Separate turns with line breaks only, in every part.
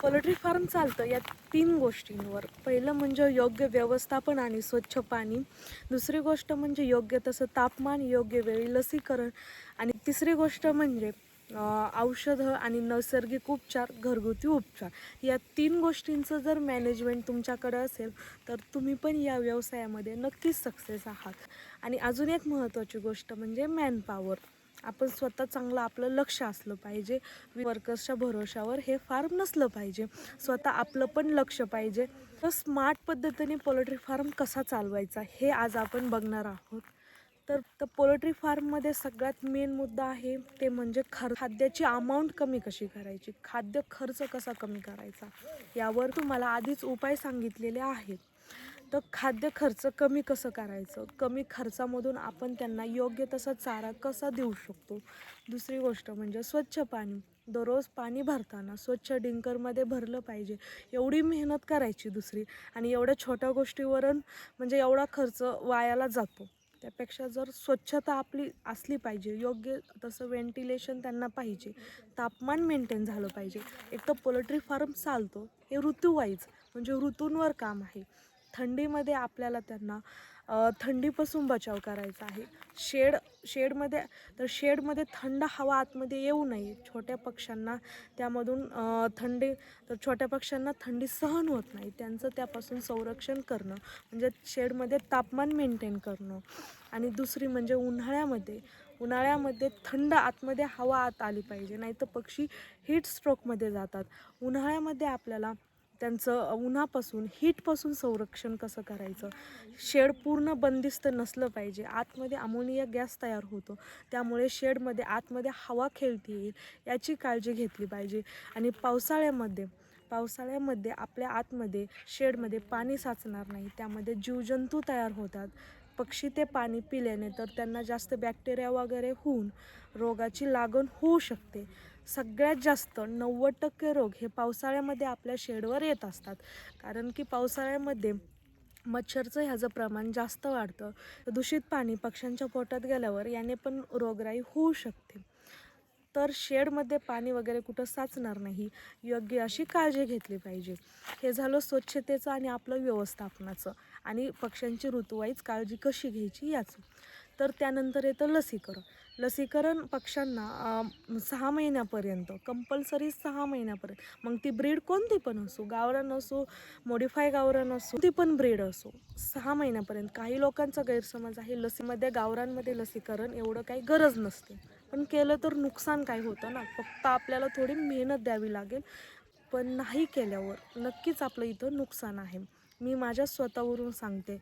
Poultry form चालतं या 3 गोष्टींवर. पहिलं म्हणजे योग्य व्यवस्थापन आणि स्वच्छ पाणी. दुसरी गोष्ट म्हणजे योग्य तसं तापमान, योग्य वेळी लसीकरण आणि तिसरी गोष्ट म्हणजे औषधं आणि नैसर्गिक उपचार, घरगुती उपचार. या 3 गोष्टींचं जर मॅनेजमेंट तुमच्याकडं असेल तर तुम्ही पण या व्यवसायामध्ये नक्कीच सक्सेस आहात. आणि अजून एक महत्त्वाची गोष्ट म्हणजे मॅनपॉवर. आपण स्वतः चांगलं आपलं लक्ष असलं पाहिजे. वर्कर्सच्या भरोशावर हे फार्म नसलं पाहिजे. स्वतः आपलं पण लक्ष पाहिजे. तर स्मार्ट पद्धतीने पोल्ट्री फार्म कसा चालवायचा हे आज आपण बघणार आहोत. तर पोल्ट्री फार्ममध्ये सगळ्यात मेन मुद्दा आहे ते म्हणजे खाद्याची अमाऊंट कमी कशी करायची, खाद्य खर्च कसा कमी करायचा, यावर तुम्हाला आधीच उपाय सांगितलेले आहेत. तर खाद्य खर्च कमी कसं करायचं, कमी खर्चामधून आपण त्यांना योग्य तसा चारा कसा देऊ शकतो. दुसरी गोष्ट म्हणजे स्वच्छ पाणी. दररोज पाणी भरताना स्वच्छ डिंकरमध्ये भरलं पाहिजे. एवढी मेहनत करायची दुसरी आणि एवढ्या छोट्या गोष्टीवरून म्हणजे एवढा खर्च वायाला जातो. त्यापेक्षा जर स्वच्छता आपली असली पाहिजे, योग्य तसं व्हेंटिलेशन त्यांना पाहिजे, तापमान मेंटेन झालं पाहिजे. एक तर पोल्ट्री फार्म चालतो हे ऋतूवाईज म्हणजे ऋतूंवर काम आहे. थंडीमध्ये आपल्याला त्यांना थंडीपासून बचाव करायचा आहे. शेडमध्ये थंड हवा आतमध्ये येऊ नये. छोट्या पक्ष्यांना त्यामधून छोट्या पक्ष्यांना थंडी सहन होत नाही, त्यांचं त्यापासून संरक्षण करणं म्हणजे शेडमध्ये तापमान मेंटेन करणं. आणि दुसरी म्हणजे उन्हाळ्यामध्ये थंड आतमध्ये हवा आत आली पाहिजे, नाही तर पक्षी हीट स्ट्रोकमध्ये जातात. उन्हाळ्यामध्ये आपल्याला त्यांचं उन्हापासून हीटपासून संरक्षण कसं करायचं. शेड पूर्ण बंदिस्त नसलं पाहिजे. आतमध्ये अमोनिया गॅस तयार होतो, त्यामुळे शेडमध्ये आतमध्ये हवा खेळती येईल याची काळजी घेतली पाहिजे. आणि पावसाळ्यामध्ये आपल्या आतमध्ये शेडमध्ये पाणी साचणार नाही, त्यामध्ये जीवजंतू तयार होतात. पक्षी ते पाणी पिल्याने तर त्यांना जास्त बॅक्टेरिया वगैरे होऊन रोगाची लागण होऊ शकते. सगळ्यात जास्त 90% रोग हे पावसाळ्यामध्ये आपल्या शेडवर येत असतात, कारण की पावसाळ्यामध्ये मच्छरचं ह्याचं प्रमाण जास्त वाढतं. दूषित पाणी पक्ष्यांच्या पोटात गेल्यावर याने पण रोगराई होऊ शकते. तर शेडमध्ये पाणी वगैरे कुठं साचणार नाही, योग्य अशी काळजी घेतली पाहिजे. हे झालं स्वच्छतेचं आणि आपलं व्यवस्थापनाचं आणि पक्ष्यांची ऋतूवाईज काळजी कशी घ्यायची याचं. तर त्यानंतर येतं लसीकरण पक्ष्यांना 6 महिन्यापर्यंत कंपल्सरी 6 महिन्यापर्यंत, मग ती ब्रीड कोणती पण असो, गावरान असो, मॉडिफाय गावरान असो, ती पण ब्रीड असो, 6 महिन्यापर्यंत. काही लोकांचा गैरसमज आहे गावरांमध्ये लसीकरण एवढं काही गरज नसते, पण केलं तर नुकसान काय होतं ना, फक्त आपल्याला थोडी मेहनत द्यावी लागेल, पण नाही केल्यावर नक्कीच आपलं इथं नुकसान आहे. मी माझ्या स्वतःवरून सांगते.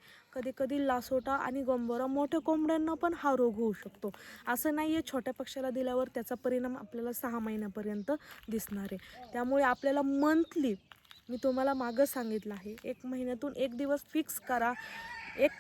कधी लासोटा आणि गंबोरा मोठ्या कोंबड्यांना पण हा रोग होऊ शकतो. असं नाही आहे छोट्या पक्ष्याला दिल्यावर त्याचा परिणाम आपल्याला 6 महिन्यापर्यंत दिसणार आहे. त्यामुळे आपल्याला मंथली, मी तुम्हाला मागं सांगितलं आहे, 1 महिन्यातून 1 दिवस फिक्स करा. एक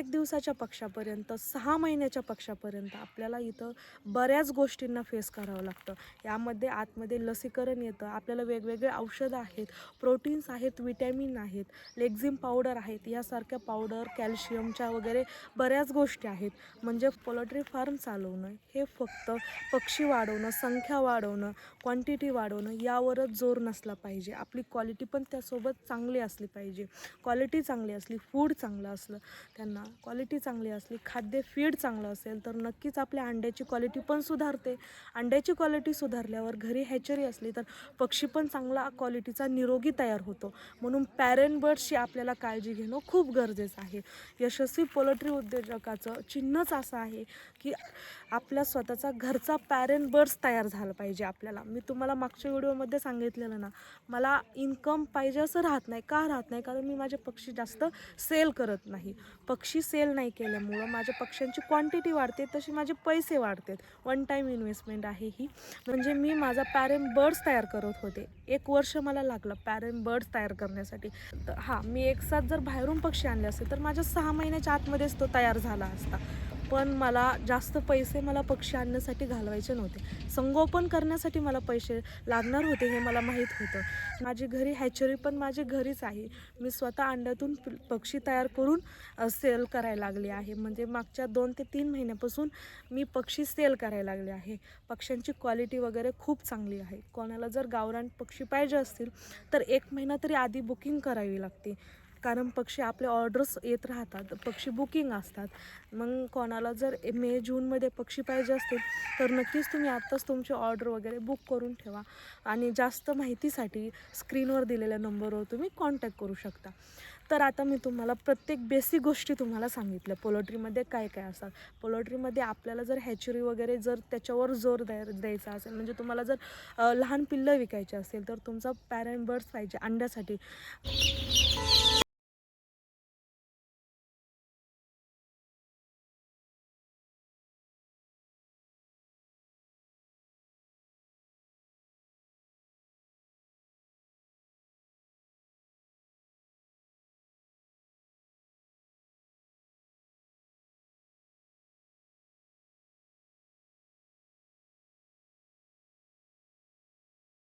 दिवसाच्या पक्षापर्यंत 6 महिन्याच्या पक्षापर्यंत आपल्याला इथं बऱ्याच गोष्टींना फेस करावं लागतं. यामध्ये आतमध्ये लसीकरण येतं, आपल्याला वेगवेगळे औषधं आहेत, प्रोटीन्स आहेत, विटॅमिन आहेत, लेक्झिम पावडर आहेत, यासारख्या पावडर, कॅल्शियमच्या वगैरे बऱ्याच गोष्टी आहेत. म्हणजे पोल्ट्री फार्म चालवणं हे फक्त पक्षी वाढवणं, संख्या वाढवणं, क्वांटिटी वाढवणं यावरच जोर नसला पाहिजे. आपली क्वालिटी पण त्यासोबत चांगली असली पाहिजे. क्वालिटी चांगली असली, फूड चांगलं असलं, त्यांना क्वालिटी चांगली असली, खाद्य फीड चांगलं असेल तर नक्कीच आपल्या अंड्याची क्वालिटी पण सुधारते. अंड्याची क्वालिटी सुधारल्यावर घरी हॅचरी असली तर पक्षी पण चांगला क्वालिटीचा निरोगी तयार होतो. म्हणून पॅरेंट बर्ड्सची आपल्याला काळजी घेणं खूप गरजेचं आहे. यशस्वी पोल्ट्री उद्योजकाचं चिन्हच असं आहे की आपल्या स्वतःचा घरचा पॅरेंट बर्ड्स तयार झालं पाहिजे. आपल्याला मी तुम्हाला मागच्या व्हिडिओमध्ये सांगितलेलं ना, मला इन्कम पाहिजे असं राहत नाही. का राहत नाही? कारण मी माझे पक्षी जास्त सेल करत नाही. पक्षी सेल नाही केल्यामुळं माझ्या पक्ष्यांची क्वांटिटी वाढते, तशी माझे पैसे वाढतात. वन टाईम इन्व्हेस्टमेंट आहे ही. म्हणजे मी माझा पॅरेंट बर्ड्स तयार करत होते. 1 वर्ष मला लागलं पॅरेंट बर्ड्स तयार करण्यासाठी. तर मी एक साथ जर बाहेरून पक्षी आणले असते तर माझ्या 6 महिन्याच्या आतमध्येच तो तयार झाला असता. पण मला जास्त पैसे मला पक्षी आणण्यासाठी घालवायचे नव्हते. संगोपन करण्यासाठी मला पैसे लागणार होते हे मला माहीत होतं. माझी घरी हॅचरी पण माझी घरीच आहे. मी स्वतः अंड्यातून पक्षी तयार करून सेल करायला लागले आहे. म्हणजे मागच्या 2 ते 3 महिन्यापासून मी पक्षी सेल करायला लागले आहे. पक्ष्यांची क्वालिटी वगैरे खूप चांगली आहे. कोणाला जर गावरान पक्षी पाहिजे असतील तर 1 महिना तरी आधी बुकिंग करावी लागते. कारण पक्षी आपले ऑर्डर्स येत राहतात, पक्षी बुकिंग असतात. मग कोणाला जर मे जूनमध्ये पक्षी पाहिजे असतील तर नक्कीच तुम्ही आत्ताच तुमची ऑर्डर वगैरे बुक करून ठेवा. आणि जास्त माहितीसाठी स्क्रीनवर दिलेल्या नंबरवर तुम्ही कॉन्टॅक्ट करू शकता. तर आता मी तुम्हाला प्रत्येक बेसिक गोष्टी तुम्हाला सांगितल्या. पोल्ट्रीमध्ये काय काय असतात. पोल्ट्रीमध्ये आपल्याला जर हॅचरी वगैरे जर त्याच्यावर जोर द्यायचा असेल, म्हणजे तुम्हाला जर लहान पिल्लं विकायची असेल तर तुमचा पॅरेंट बर्ड्स पाहिजे अंड्यासाठी.